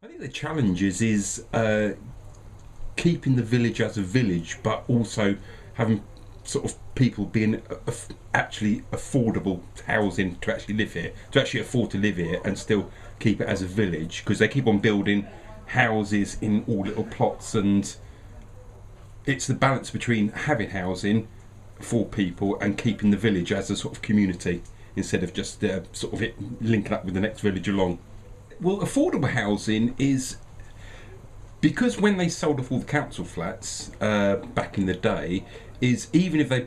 I think the challenge is keeping the village as a village, but also having sort of people being actually affordable housing to actually live here, to actually afford to live here and still keep it as a village, because they keep on building houses in all little plots, and it's the balance between having housing for people and keeping the village as a sort of community instead of just sort of it linking up with the next village along. Well, affordable housing is because when they sold off all the council flats back in the day, is even if they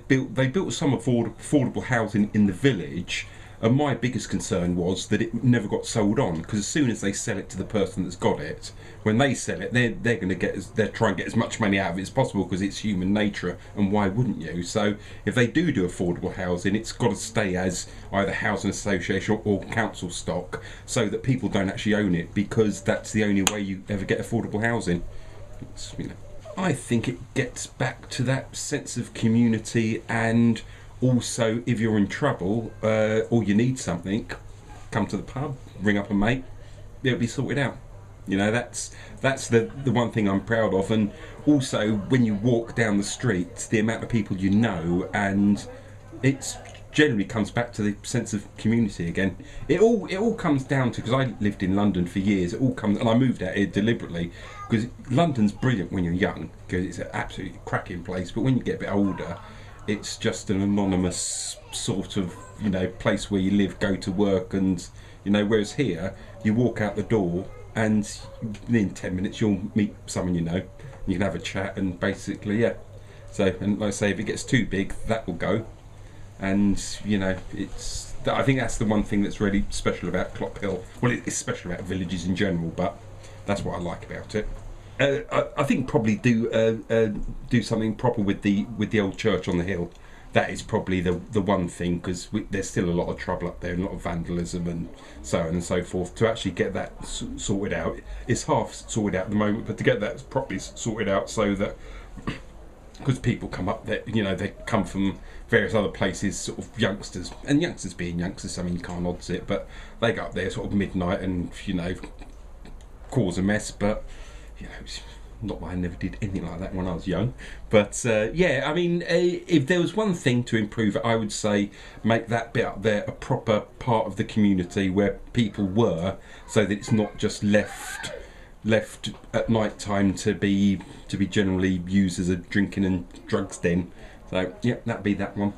built some affordable housing in the village, and my biggest concern was that it never got sold on, because as soon as they sell it to the person that's got it, when they sell it, they're going to they're trying to get as much money out of it as possible, because it's human nature, and why wouldn't you? So if they do affordable housing, it's got to stay as either housing association or council stock, so that people don't actually own it, because that's the only way you ever get affordable housing. I think it gets back to that sense of community, and also if you're in trouble or you need something, come to the pub, ring up a mate, it'll be sorted out. That's the one thing I'm proud of. And also when you walk down the street, the amount of people you know, and it's generally comes back to the sense of community again. It all comes down to, because I lived in London for years, it all comes, and I moved out here deliberately because London's brilliant when you're young, because it's an absolutely cracking place, but when you get a bit older, it's just an anonymous sort of place where you live, go to work, and whereas here you walk out the door and within 10 minutes you'll meet someone you can have a chat, and basically so, and like I say, if it gets too big, that will go. And I think that's the one thing that's really special about Clophill. Well, it's special about villages in general, but that's what I like about it. I think probably do something proper with the old church on the hill. That is probably the one thing, because there's still a lot of trouble up there, and a lot of vandalism and so on and so forth. To actually get that sorted out, it's half sorted out at the moment, but to get that properly sorted out, so that because people come up there, they come from various other places, sort of youngsters, and youngsters being youngsters, I mean, you can't odds it, but they go up there sort of midnight and cause a mess. But not that I never did anything like that when I was young, but I mean, if there was one thing to improve it, I would say make that bit up there a proper part of the community where people were, so that it's not just left at night time to be generally used as a drinking and drugs den. So that'd be that one.